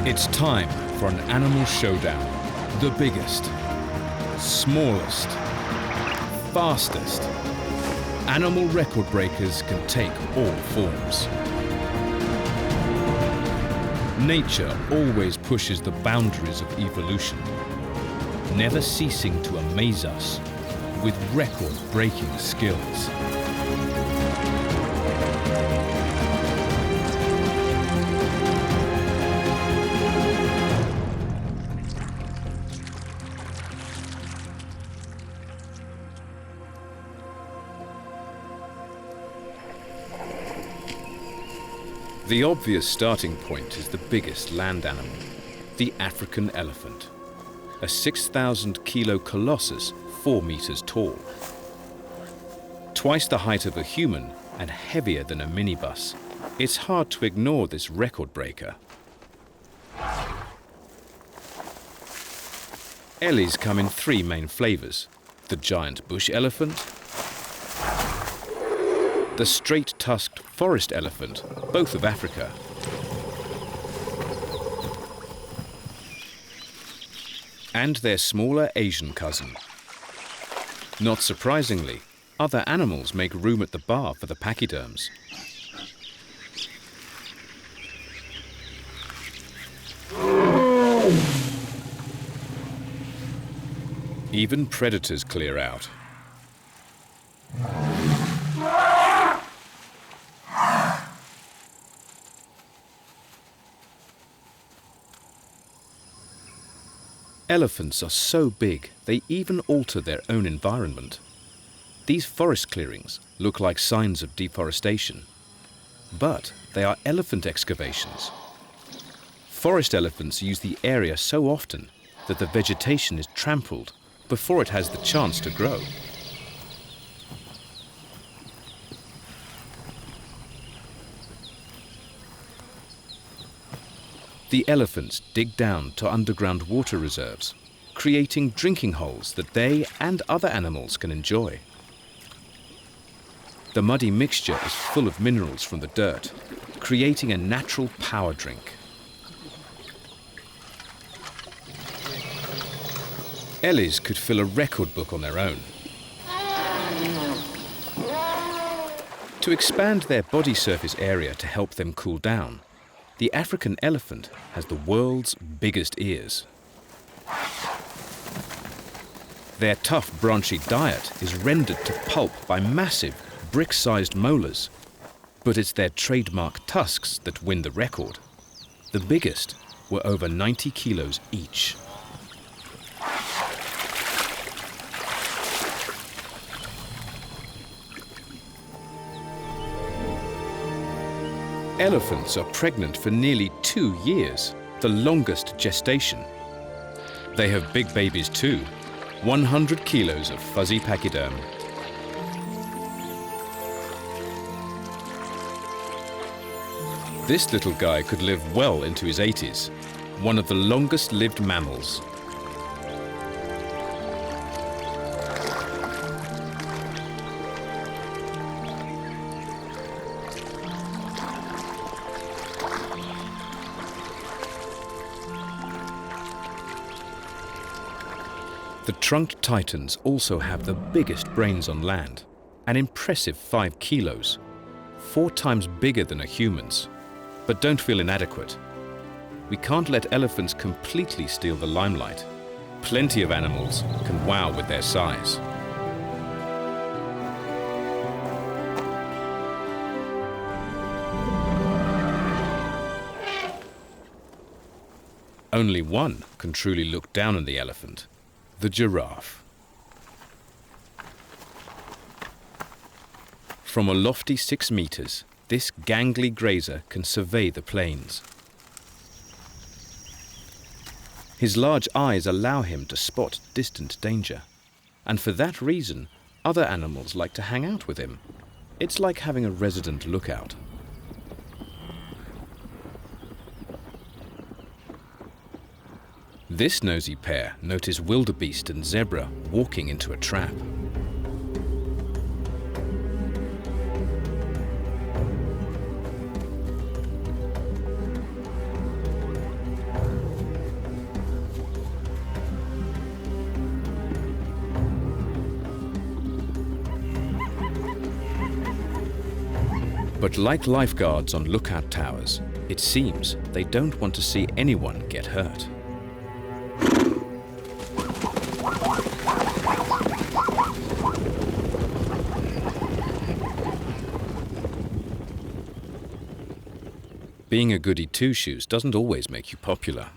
It's time for an animal showdown. The biggest, smallest, fastest. Animal record breakers can take all forms. Nature always pushes the boundaries of evolution, never ceasing to amaze us with record-breaking skills. The obvious starting point is the biggest land animal, the African elephant, a 6,000-kilo colossus 4 meters tall. Twice the height of a human and heavier than a minibus, it's hard to ignore this record breaker. Ellies come in 3 main flavors: the giant bush elephant, the straight-tusked forest elephant, both of Africa, and their smaller Asian cousin. Not surprisingly, other animals make room at the bar for the pachyderms. Even predators clear out. Elephants are so big, they even alter their own environment. These forest clearings look like signs of deforestation, but they are elephant excavations. Forest elephants use the area so often that the vegetation is trampled before it has the chance to grow. The elephants dig down to underground water reserves, creating drinking holes that they and other animals can enjoy. The muddy mixture is full of minerals from the dirt, creating a natural power drink. Ellies could fill a record book on their own. To expand their body surface area to help them cool down, the African elephant has the world's biggest ears. Their tough, branchy diet is rendered to pulp by massive, brick-sized molars. But it's their trademark tusks that win the record. The biggest were over 90 kilos each. Elephants are pregnant for nearly 2 years, the longest gestation. They have big babies too, 100 kilos of fuzzy pachyderm. This little guy could live well into his 80s, one of the longest-lived mammals. The trunked titans also have the biggest brains on land, an impressive 5 kilos, 4 times bigger than a human's. But don't feel inadequate. We can't let elephants completely steal the limelight. Plenty of animals can wow with their size. Only one can truly look down on the elephant: the giraffe. From a lofty 6 meters, this gangly grazer can survey the plains. His large eyes allow him to spot distant danger, and for that reason, other animals like to hang out with him. It's like having a resident lookout. This nosy pair notice wildebeest and zebra walking into a trap. But like lifeguards on lookout towers, it seems they don't want to see anyone get hurt. Being a goody two-shoes doesn't always make you popular.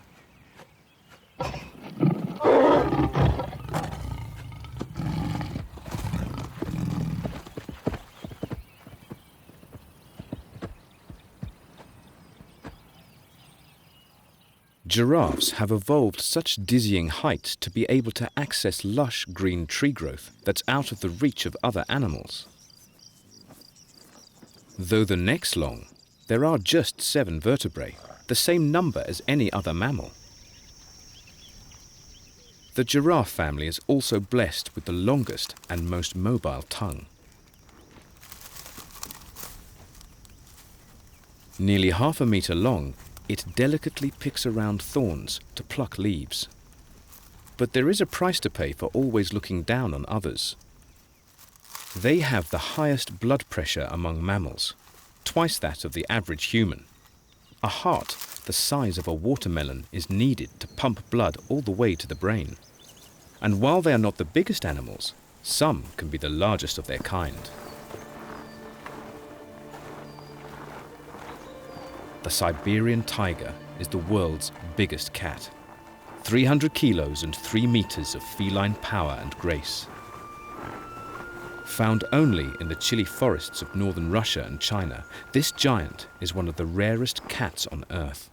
Giraffes have evolved such dizzying heights to be able to access lush green tree growth that's out of the reach of other animals. Though the neck's long, there are just 7 vertebrae, the same number as any other mammal. The giraffe family is also blessed with the longest and most mobile tongue. Nearly half a meter long, it delicately picks around thorns to pluck leaves. But there is a price to pay for always looking down on others. They have the highest blood pressure among mammals, twice that of the average human. A heart the size of a watermelon is needed to pump blood all the way to the brain. And while they are not the biggest animals, some can be the largest of their kind. The Siberian tiger is the world's biggest cat. 300 kilos and 3 meters of feline power and grace. Found only in the chilly forests of northern Russia and China, this giant is one of the rarest cats on Earth.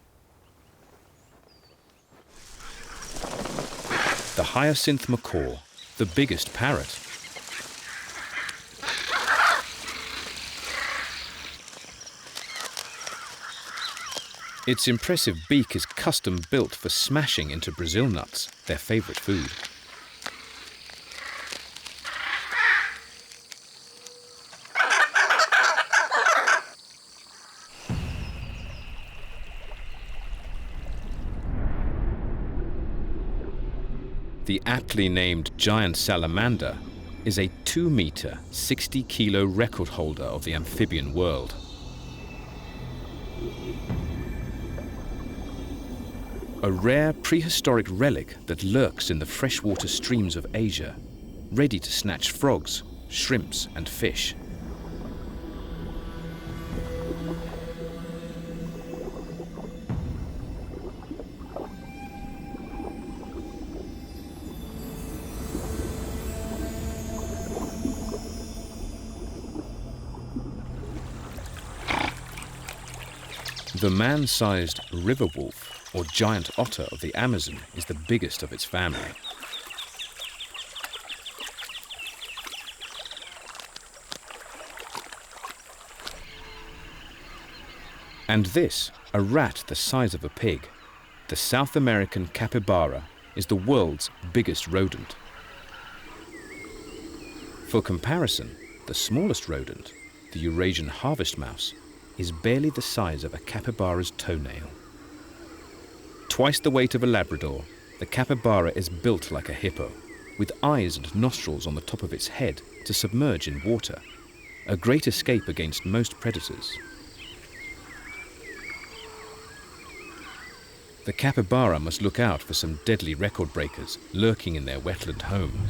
The hyacinth macaw, the biggest parrot. Its impressive beak is custom built for smashing into Brazil nuts, their favorite food. The aptly named giant salamander is a 2-meter, 60-kilo record holder of the amphibian world. A rare prehistoric relic that lurks in the freshwater streams of Asia, ready to snatch frogs, shrimps, and fish. The man-sized river wolf, or giant otter of the Amazon, is the biggest of its family. And this, a rat the size of a pig, the South American capybara, is the world's biggest rodent. For comparison, the smallest rodent, the Eurasian harvest mouse, is barely the size of a capybara's toenail. Twice the weight of a Labrador, the capybara is built like a hippo, with eyes and nostrils on the top of its head to submerge in water, a great escape against most predators. The capybara must look out for some deadly record breakers lurking in their wetland home.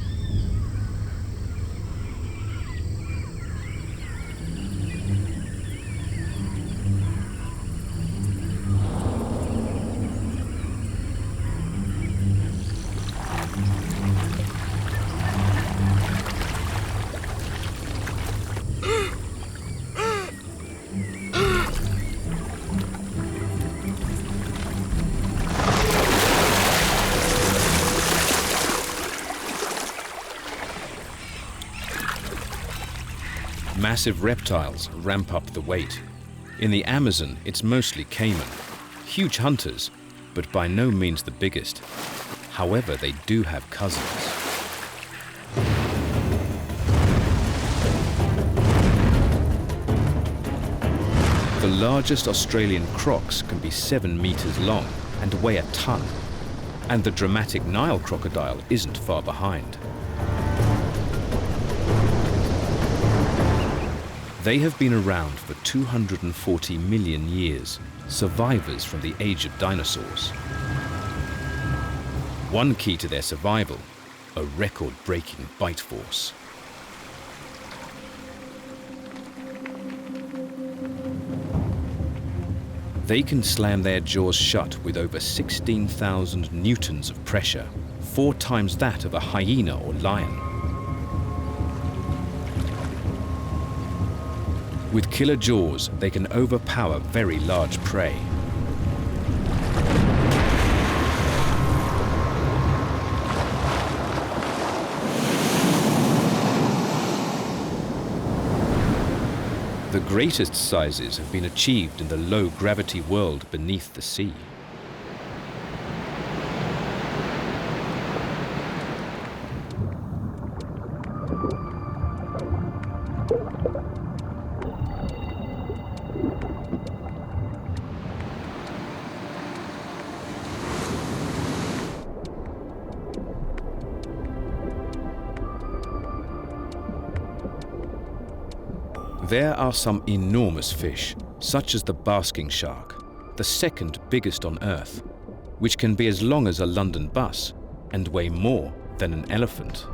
Massive reptiles ramp up the weight. In the Amazon, it's mostly caiman, huge hunters, but by no means the biggest. However, they do have cousins. The largest Australian crocs can be 7 meters long and weigh a ton, and the dramatic Nile crocodile isn't far behind. They have been around for 240 million years, survivors from the age of dinosaurs. One key to their survival, a record-breaking bite force. They can slam their jaws shut with over 16,000 newtons of pressure, 4 times that of a hyena or lion. With killer jaws, they can overpower very large prey. The greatest sizes have been achieved in the low-gravity world beneath the sea. There are some enormous fish, such as the basking shark, the second biggest on Earth, which can be as long as a London bus and weigh more than an elephant.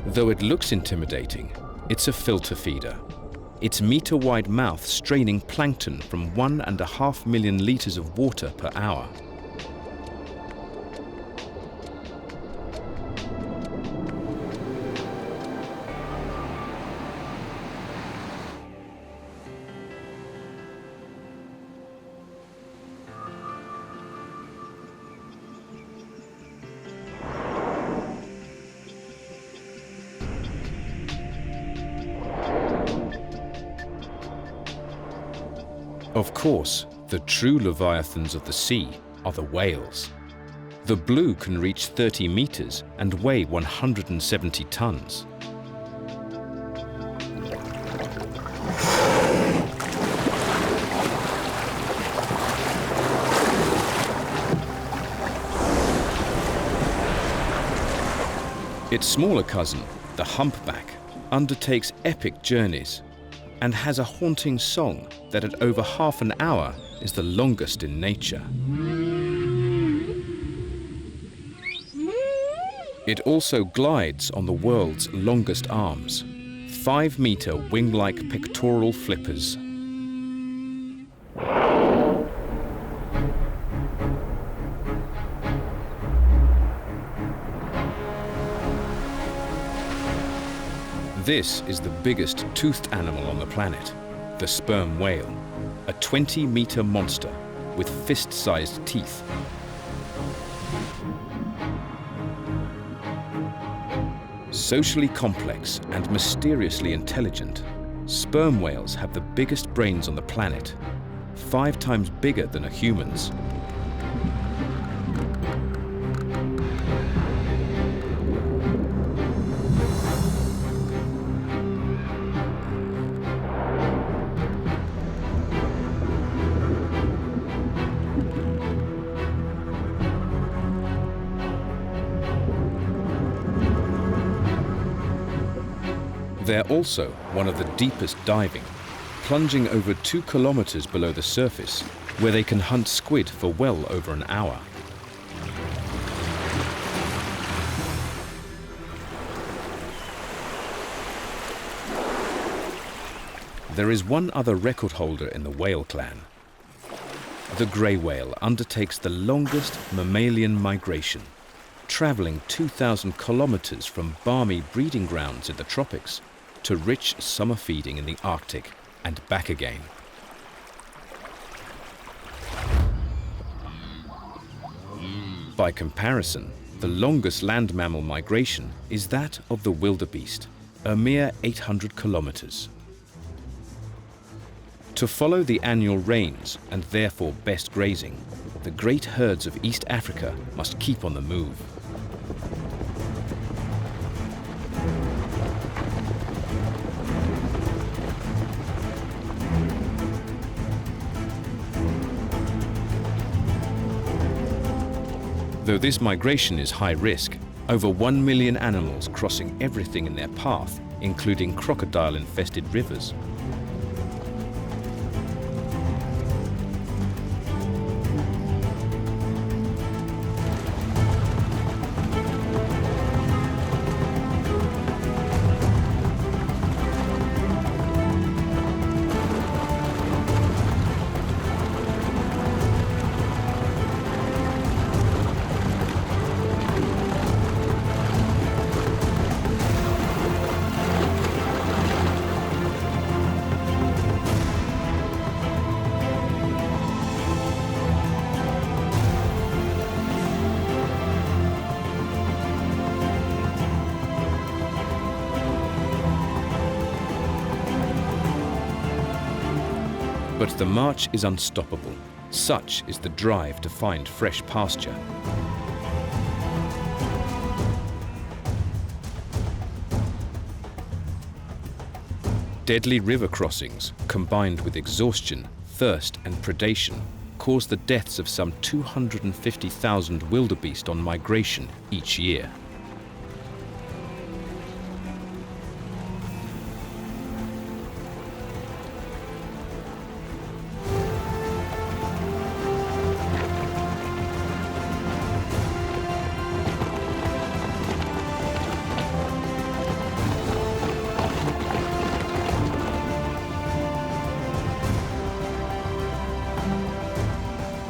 Though it looks intimidating, it's a filter feeder, its meter-wide mouth straining plankton from 1.5 million litres of water per hour. Of course, the true leviathans of the sea are the whales. The blue can reach 30 meters and weigh 170 tons. Its smaller cousin, the humpback, undertakes epic journeys and has a haunting song that at over half an hour is the longest in nature. It also glides on the world's longest arms, 5-meter wing-like pectoral flippers. This is the biggest toothed animal on the planet, the sperm whale, a 20-meter monster with fist-sized teeth. Socially complex and mysteriously intelligent, sperm whales have the biggest brains on the planet, 5 times bigger than a human's. They're also one of the deepest diving, plunging over 2 kilometers below the surface, where they can hunt squid for well over an hour. There is one other record holder in the whale clan. The grey whale undertakes the longest mammalian migration, traveling 2,000 kilometers from balmy breeding grounds in the tropics to rich summer feeding in the Arctic and back again. By comparison, the longest land mammal migration is that of the wildebeest, a mere 800 kilometers. To follow the annual rains and therefore best grazing, the great herds of East Africa must keep on the move. Though this migration is high risk, Over 1 million animals crossing everything in their path, including crocodile-infested rivers. But the march is unstoppable. Such is the drive to find fresh pasture. Deadly river crossings, combined with exhaustion, thirst and predation, cause the deaths of some 250,000 wildebeest on migration each year.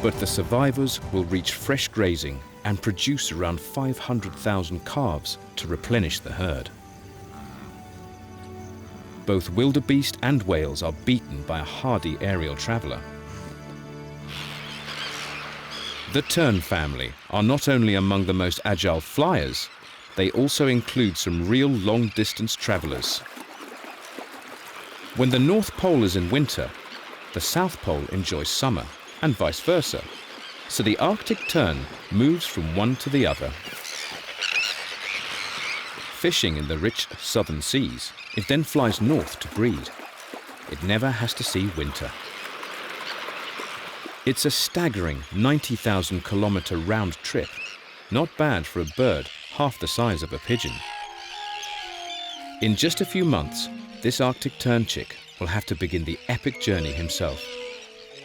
But the survivors will reach fresh grazing and produce around 500,000 calves to replenish the herd. Both wildebeest and whales are beaten by a hardy aerial traveller. The tern family are not only among the most agile flyers, they also include some real long-distance travellers. When the North Pole is in winter, the South Pole enjoys summer, and vice versa, so the Arctic tern moves from one to the other. Fishing in the rich southern seas, it then flies north to breed. It never has to see winter. It's a staggering 90,000 kilometre round trip, not bad for a bird half the size of a pigeon. In just a few months, this Arctic tern chick will have to begin the epic journey himself.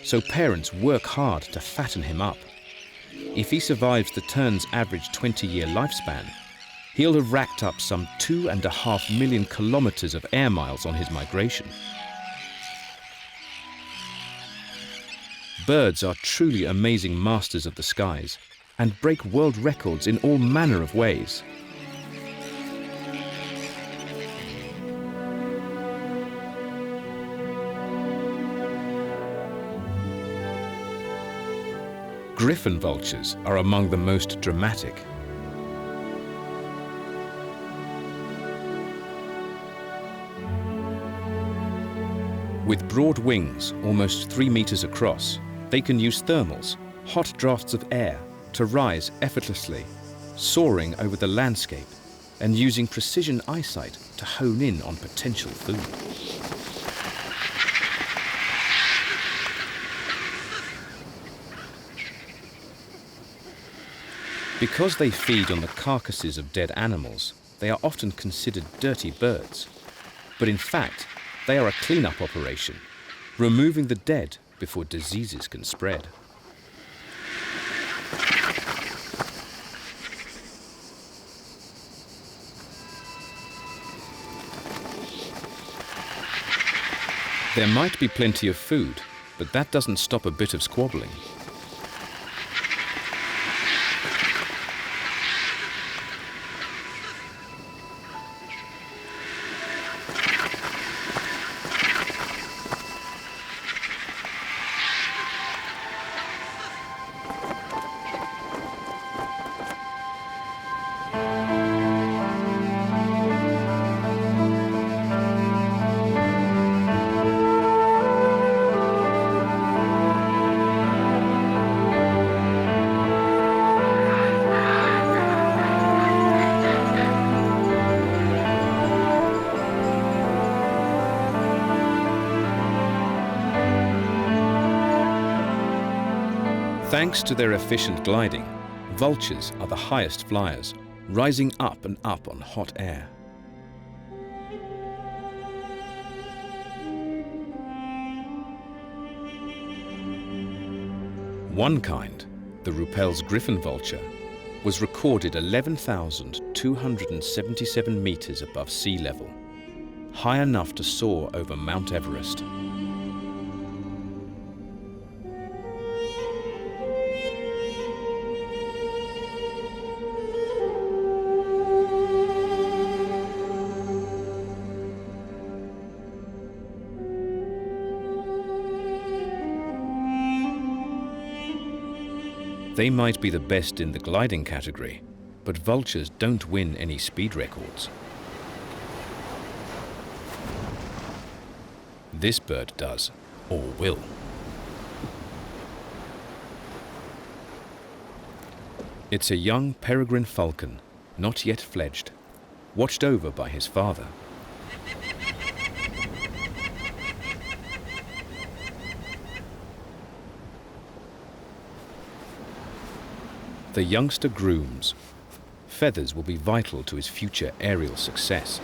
So parents work hard to fatten him up. If he survives the tern's average 20-year lifespan, he'll have racked up some 2.5 million kilometers of air miles on his migration. Birds are truly amazing masters of the skies and break world records in all manner of ways. Griffon vultures are among the most dramatic. With broad wings, almost 3 meters across, they can use thermals, hot drafts of air, to rise effortlessly, soaring over the landscape and using precision eyesight to hone in on potential food. Because they feed on the carcasses of dead animals, they are often considered dirty birds. But in fact, they are a clean-up operation, removing the dead before diseases can spread. There might be plenty of food, but that doesn't stop a bit of squabbling. Thanks to their efficient gliding, vultures are the highest flyers, rising up and up on hot air. One kind, the Ruppell's griffon vulture, was recorded 11,277 meters above sea level, high enough to soar over Mount Everest. They might be the best in the gliding category, but vultures don't win any speed records. This bird does, or will. It's a young peregrine falcon, not yet fledged, watched over by his father. The youngster grooms. Feathers will be vital to his future aerial success.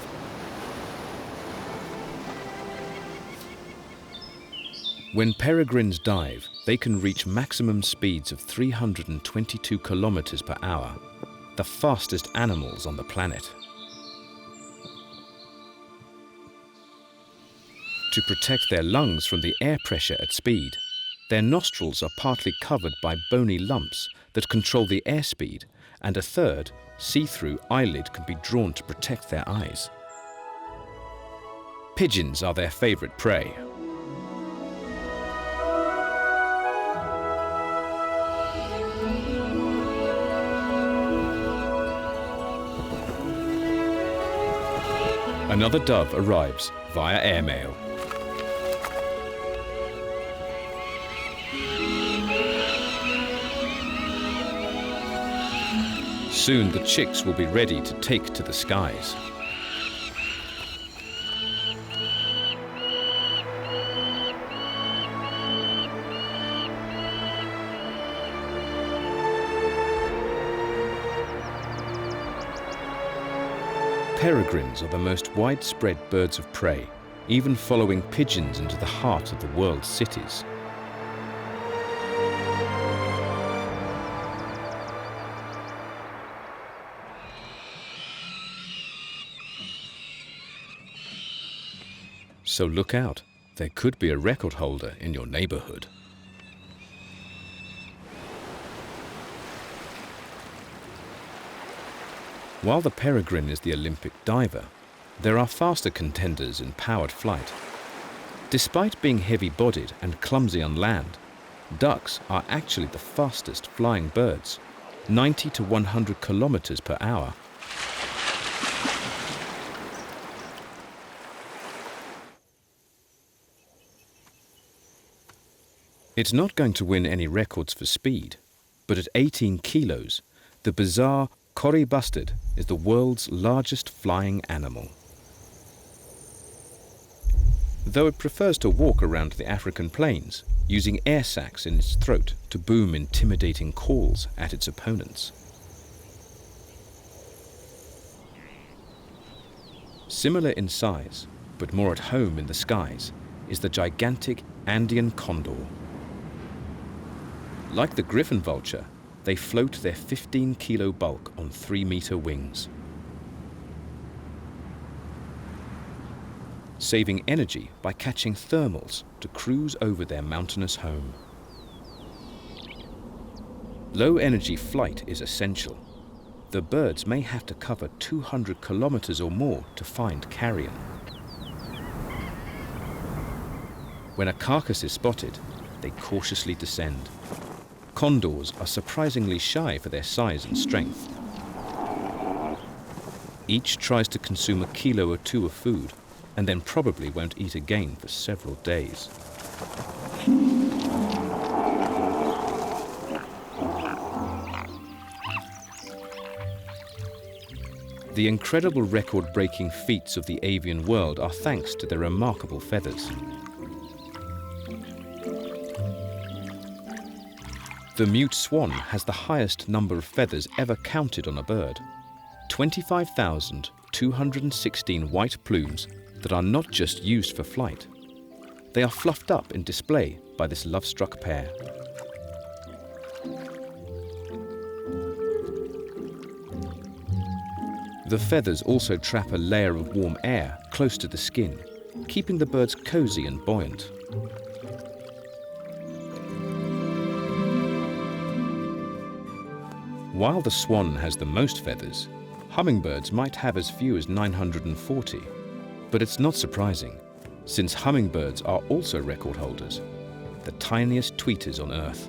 When peregrines dive, they can reach maximum speeds of 322 kilometers per hour, the fastest animals on the planet. To protect their lungs from the air pressure at speed, their nostrils are partly covered by bony lumps that control the airspeed, and a third, see-through eyelid can be drawn to protect their eyes. Pigeons are their favorite prey. Another dove arrives via airmail. Soon the chicks will be ready to take to the skies. Peregrines are the most widespread birds of prey, even following pigeons into the heart of the world's cities. So look out, there could be a record holder in your neighborhood. While the peregrine is the Olympic diver, there are faster contenders in powered flight. Despite being heavy-bodied and clumsy on land, ducks are actually the fastest flying birds, 90 to 100 kilometers per hour. It's not going to win any records for speed, but at 18 kilos, the bizarre Kori bustard is the world's largest flying animal. Though it prefers to walk around the African plains, using air sacs in its throat to boom intimidating calls at its opponents. Similar in size, but more at home in the skies, is the gigantic Andean condor. Like the griffon vulture, they float their 15-kilo bulk on 3-meter wings. Saving energy by catching thermals to cruise over their mountainous home. Low-energy flight is essential. The birds may have to cover 200 kilometers or more to find carrion. When a carcass is spotted, they cautiously descend. Condors are surprisingly shy for their size and strength. Each tries to consume a kilo or two of food, and then probably won't eat again for several days. The incredible record-breaking feats of the avian world are thanks to their remarkable feathers. The mute swan has the highest number of feathers ever counted on a bird. 25,216 white plumes that are not just used for flight. They are fluffed up in display by this love-struck pair. The feathers also trap a layer of warm air close to the skin, keeping the birds cozy and buoyant. While the swan has the most feathers, hummingbirds might have as few as 940. But it's not surprising, since hummingbirds are also record holders, the tiniest tweeters on Earth.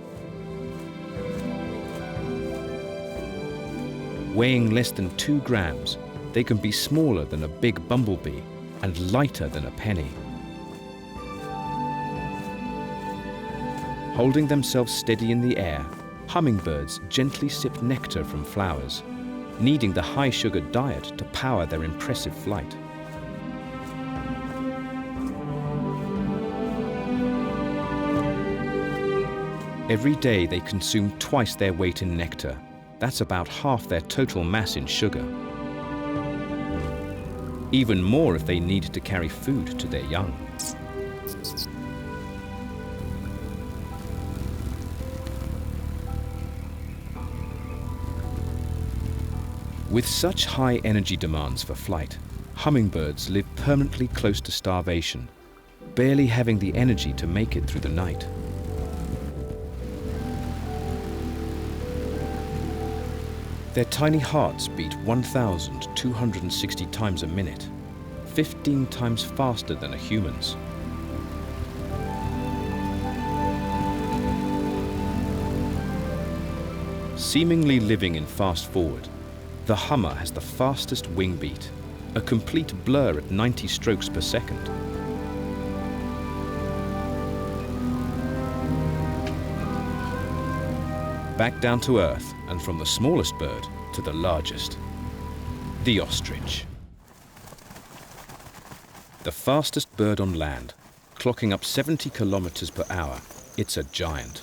Weighing less than 2 grams, they can be smaller than a big bumblebee and lighter than a penny. Holding themselves steady in the air, hummingbirds gently sip nectar from flowers, needing the high-sugar diet to power their impressive flight. Every day they consume twice their weight in nectar. That's about half their total mass in sugar. Even more if they need to carry food to their young. With such high energy demands for flight, hummingbirds live permanently close to starvation, barely having the energy to make it through the night. Their tiny hearts beat 1,260 times a minute, 15 times faster than a human's. Seemingly living in fast forward, the hummer has the fastest wing beat, a complete blur at 90 strokes per second. Back down to earth, and from the smallest bird to the largest, the ostrich. The fastest bird on land, clocking up 70 kilometers per hour, it's a giant.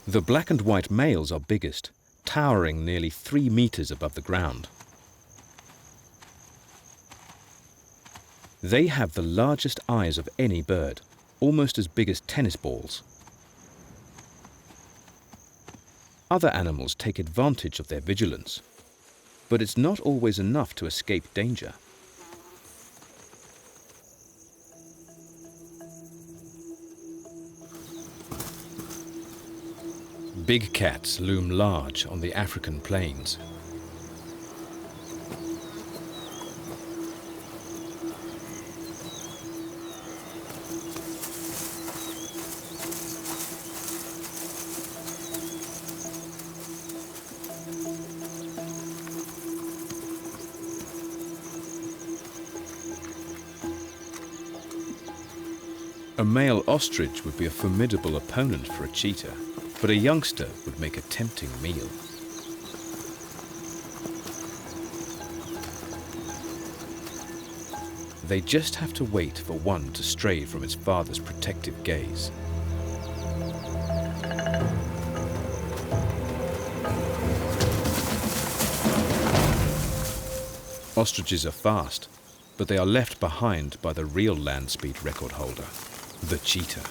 The black and white males are biggest, towering nearly 3 meters above the ground. They have the largest eyes of any bird, almost as big as tennis balls. Other animals take advantage of their vigilance, but it's not always enough to escape danger. Big cats loom large on the African plains. A male ostrich would be a formidable opponent for a cheetah, but a youngster would make a tempting meal. They just have to wait for one to stray from its father's protective gaze. Ostriches are fast, but they are left behind by the real land speed record holder, the cheetah.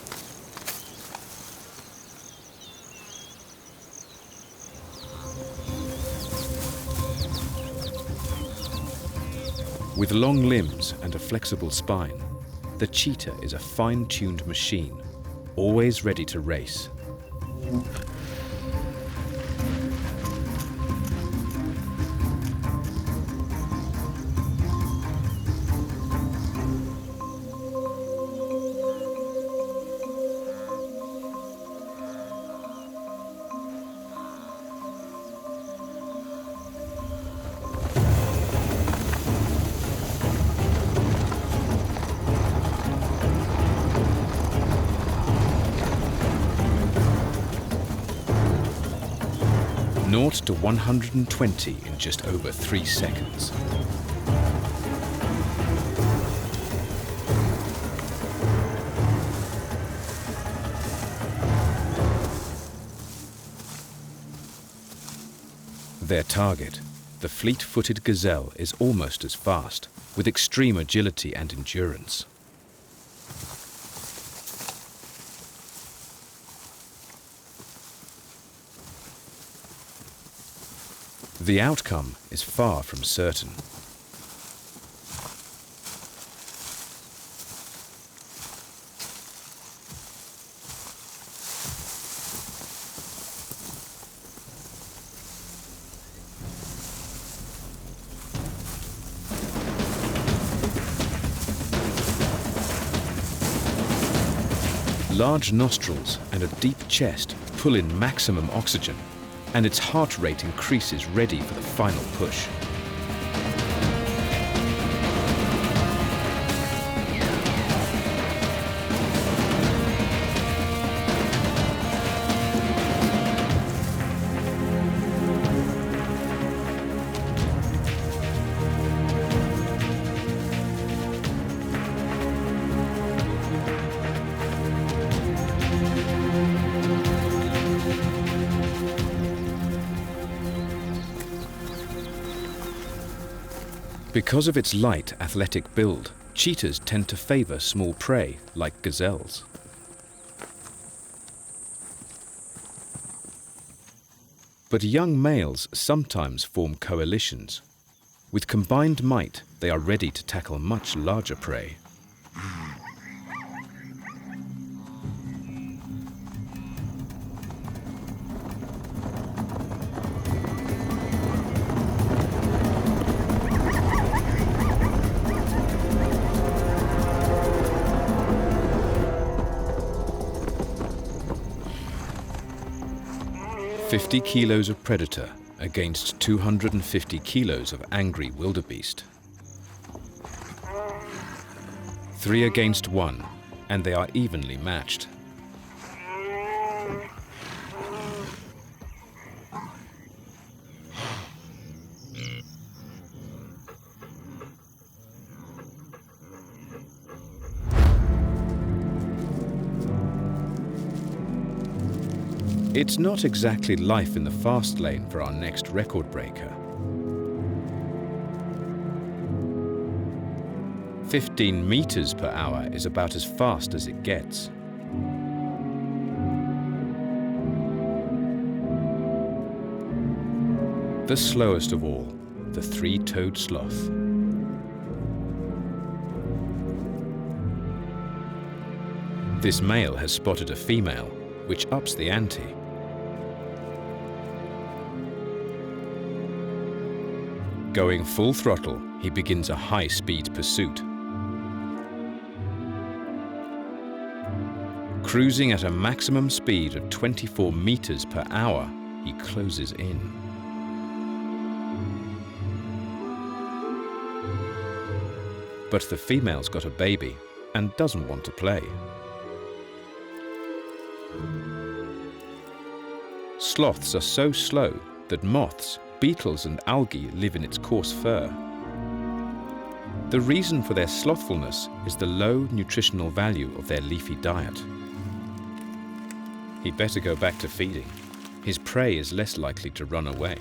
With long limbs and a flexible spine, the cheetah is a fine-tuned machine, always ready to race. Naught to 120 in just over 3 seconds. Their target, the fleet-footed gazelle, is almost as fast, with extreme agility and endurance. The outcome is far from certain. Large nostrils and a deep chest pull in maximum oxygen, and its heart rate increases ready for the final push. Because of its light, athletic build, cheetahs tend to favor small prey like gazelles. But young males sometimes form coalitions. With combined might, they are ready to tackle much larger prey. "50 kilos of predator against 250 kilos of angry wildebeest. 3 against 1, and they are evenly matched. It's not exactly life in the fast lane for our next record breaker. 15 meters per hour is about as fast as it gets. The slowest of all, the three-toed sloth. This male has spotted a female, which ups the ante. Going full throttle, he begins a high-speed pursuit. Cruising at a maximum speed of 24 meters per hour, he closes in. But the female's got a baby and doesn't want to play. Sloths are so slow that moths, beetles and algae live in its coarse fur. The reason for their slothfulness is the low nutritional value of their leafy diet. He'd better go back to feeding. His prey is less likely to run away.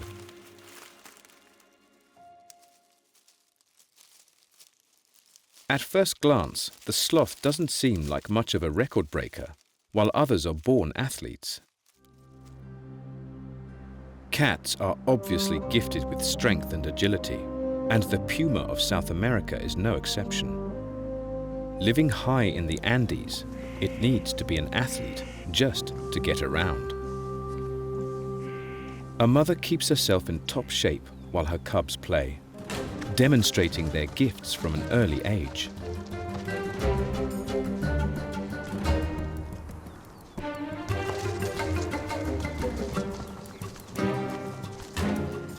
At first glance, the sloth doesn't seem like much of a record breaker, while others are born athletes. Cats are obviously gifted with strength and agility, and the puma of South America is no exception. Living high in the Andes, it needs to be an athlete just to get around. A mother keeps herself in top shape while her cubs play, demonstrating their gifts from an early age.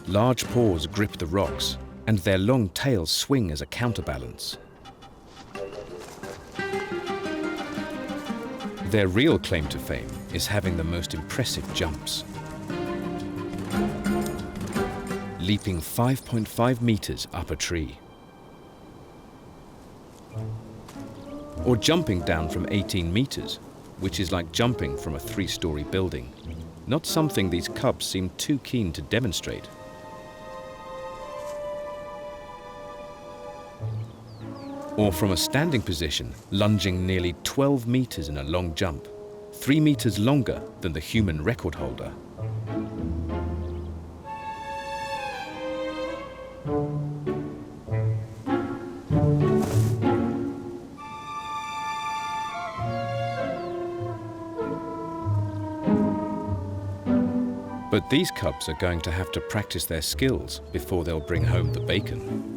Large paws grip the rocks, and their long tails swing as a counterbalance. Their real claim to fame is having the most impressive jumps. Leaping 5.5 meters up a tree. Or jumping down from 18 meters, which is like jumping from a 3-story building. Not something these cubs seem too keen to demonstrate. Or from a standing position, lunging nearly 12 meters in a long jump, 3 meters longer than the human record holder. But these cubs are going to have to practice their skills before they'll bring home the bacon.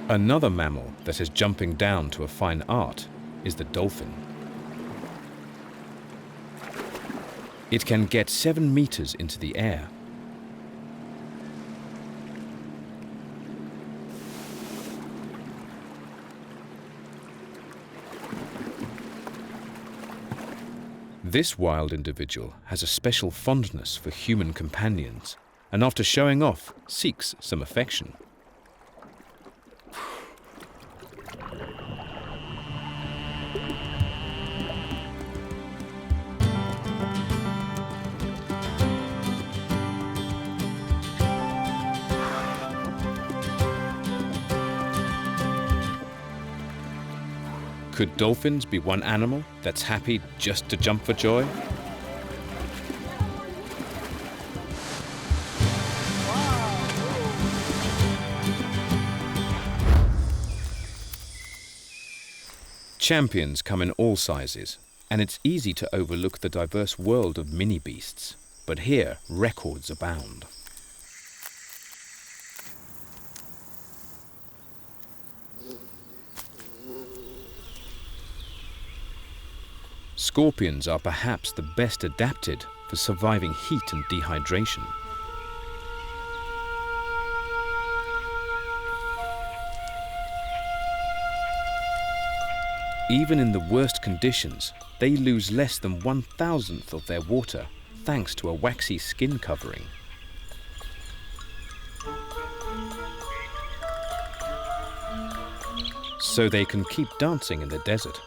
Another mammal that is jumping down to a fine art is the dolphin. It can get 7 meters into the air. This wild individual has a special fondness for human companions, and after showing off, seeks some affection. Could dolphins be one animal that's happy just to jump for joy? Champions come in all sizes, and it's easy to overlook the diverse world of mini beasts. But here, records abound. Scorpions are perhaps the best adapted for surviving heat and dehydration. Even in the worst conditions, they lose less than 1/1000th of their water thanks to a waxy skin covering. So they can keep dancing in the desert.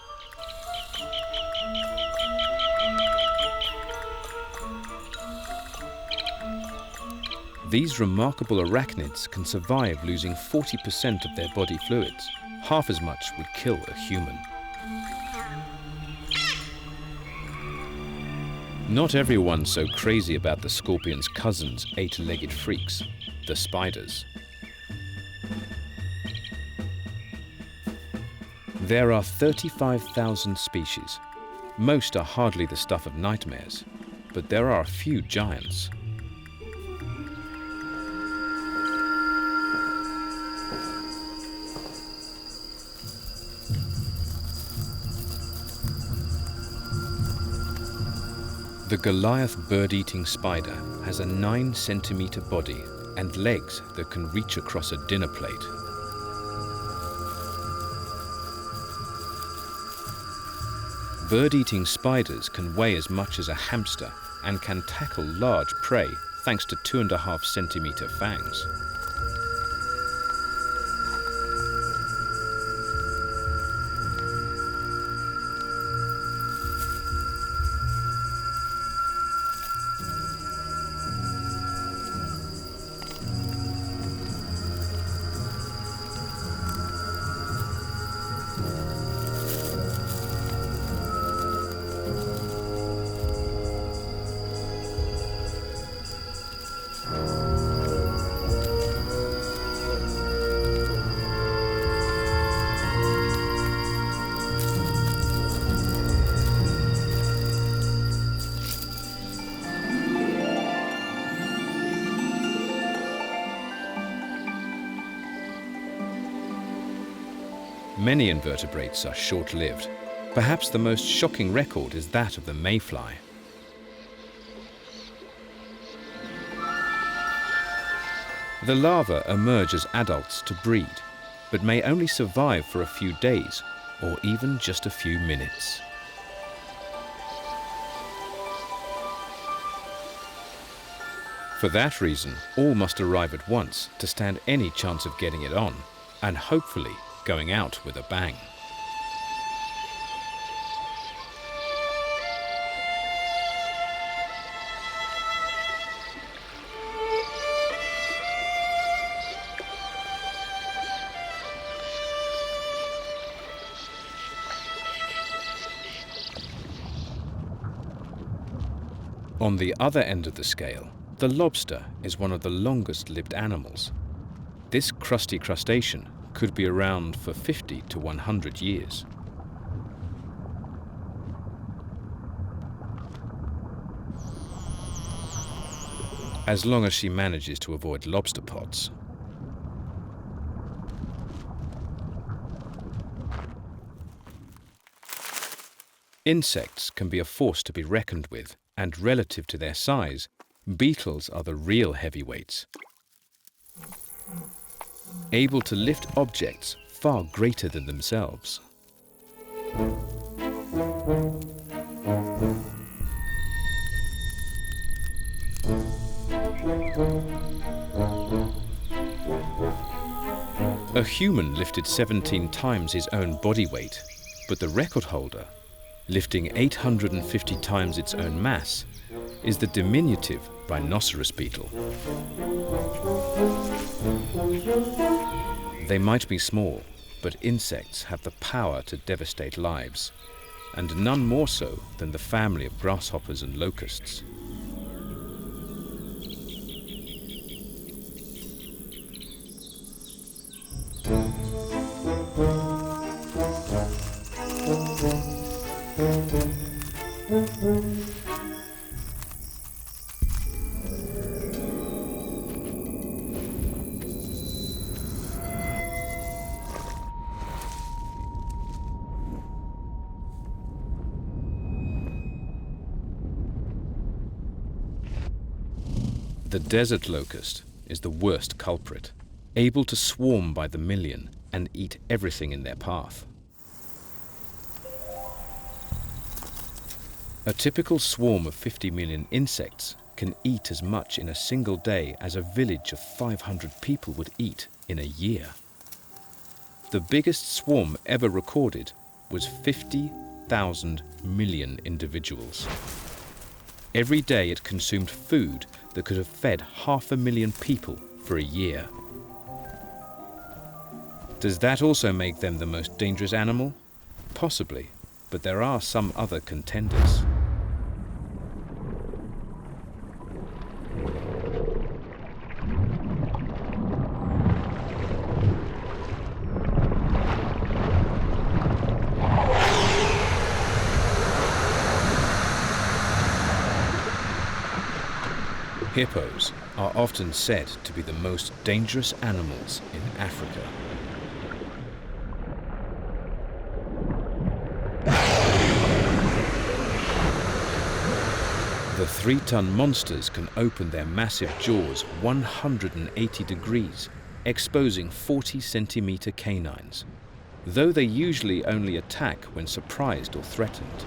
These remarkable arachnids can survive losing 40% of their body fluids. Half as much would kill a human. Not everyone's so crazy about the scorpion's cousins, 8-legged freaks, the spiders. There are 35,000 species. Most are hardly the stuff of nightmares, but there are a few giants. The Goliath bird-eating spider has a 9-centimeter body and legs that can reach across a dinner plate. Bird-eating spiders can weigh as much as a hamster and can tackle large prey thanks to 2.5-centimeter fangs. Many invertebrates are short-lived. Perhaps the most shocking record is that of the mayfly. The larvae emerge as adults to breed, but may only survive for a few days or even just a few minutes. For that reason, all must arrive at once to stand any chance of getting it on, and hopefully going out with a bang. On the other end of the scale, the lobster is one of the longest-lived animals. This crusty crustacean could be around for 50 to 100 years. As long as she manages to avoid lobster pots. Insects can be a force to be reckoned with, and relative to their size, beetles are the real heavyweights, able to lift objects far greater than themselves. A human lifted 17 times his own body weight, but the record holder, lifting 850 times its own mass, is the diminutive rhinoceros beetle. They might be small, but insects have the power to devastate lives, and none more so than the family of grasshoppers and locusts. The desert locust is the worst culprit, able to swarm by the million and eat everything in their path. A typical swarm of 50 million insects can eat as much in a single day as a village of 500 people would eat in a year. The biggest swarm ever recorded was 50,000 million individuals. Every day it consumed food that could have fed 500,000 people for a year. Does that also make them the most dangerous animal? Possibly, but there are some other contenders. Hippos are often said to be the most dangerous animals in Africa. The 3-ton monsters can open their massive jaws 180 degrees, exposing 40-centimeter canines, though they usually only attack when surprised or threatened.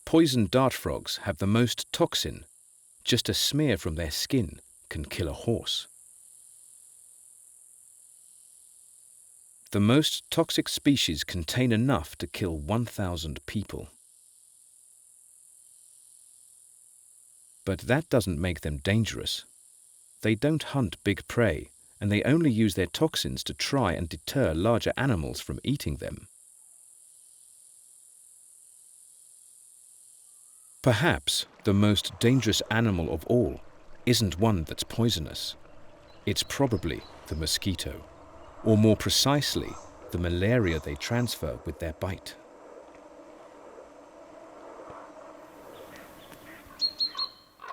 Poison dart frogs have the most toxin. Just a smear from their skin can kill a horse. The most toxic species contain enough to kill 1,000 people. But that doesn't make them dangerous. They don't hunt big prey, and they only use their toxins to try and deter larger animals from eating them. Perhaps the most dangerous animal of all isn't one that's poisonous. It's probably the mosquito, or more precisely, the malaria they transfer with their bite.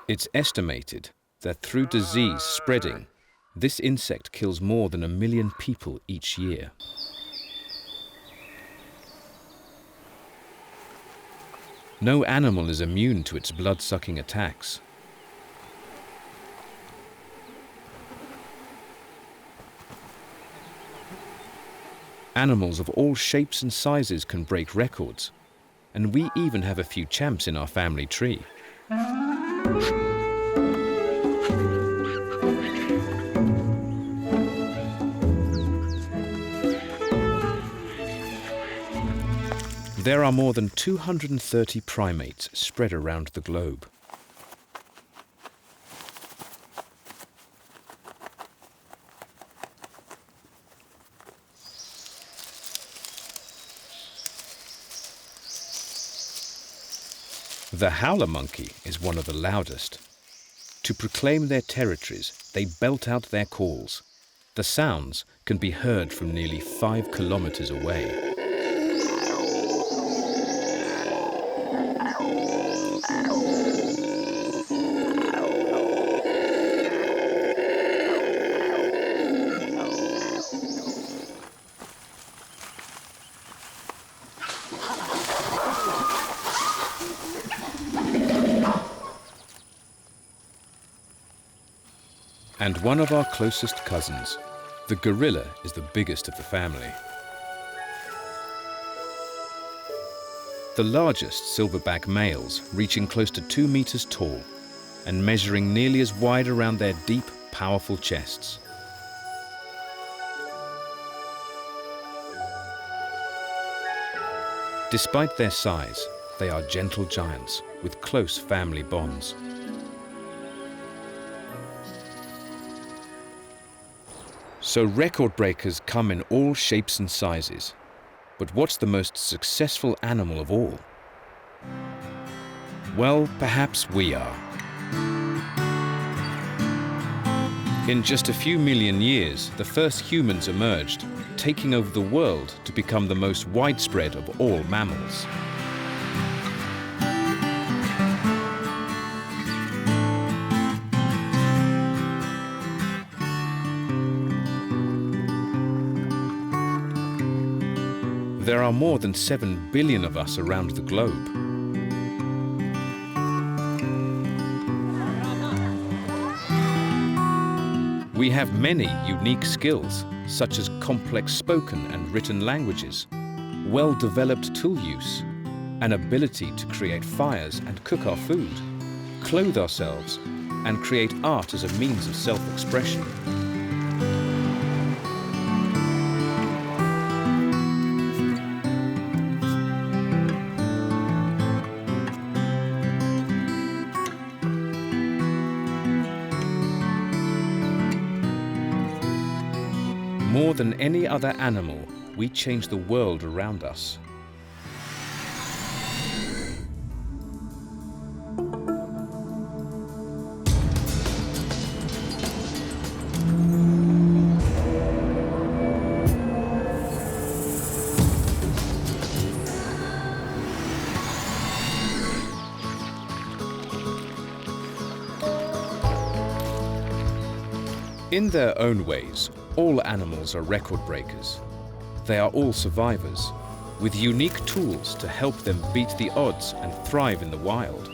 It's estimated that through disease spreading, this insect kills more than 1 million people each year. No animal is immune to its blood-sucking attacks. Animals of all shapes and sizes can break records, and we even have a few champs in our family tree. There are more than 230 primates spread around the globe. The howler monkey is one of the loudest. To proclaim their territories, they belt out their calls. The sounds can be heard from nearly 5 kilometers away. And one of our closest cousins, the gorilla, is the biggest of the family. The largest silverback males reaching close to 2 meters tall and measuring nearly as wide around their deep, powerful chests. Despite their size, they are gentle giants with close family bonds. So record breakers come in all shapes and sizes. But what's the most successful animal of all? Well, perhaps we are. In just a few million years, the first humans emerged, taking over the world to become the most widespread of all mammals. There are more than 7 billion of us around the globe. We have many unique skills, such as complex spoken and written languages, well-developed tool use, an ability to create fires and cook our food, clothe ourselves, and create art as a means of self-expression. More than any other animal, we change the world around us. In their own ways, all animals are record breakers. They are all survivors, with unique tools to help them beat the odds and thrive in the wild.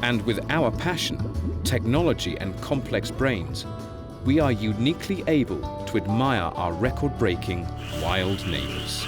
And with our passion, technology and complex brains, we are uniquely able to admire our record-breaking wild neighbors.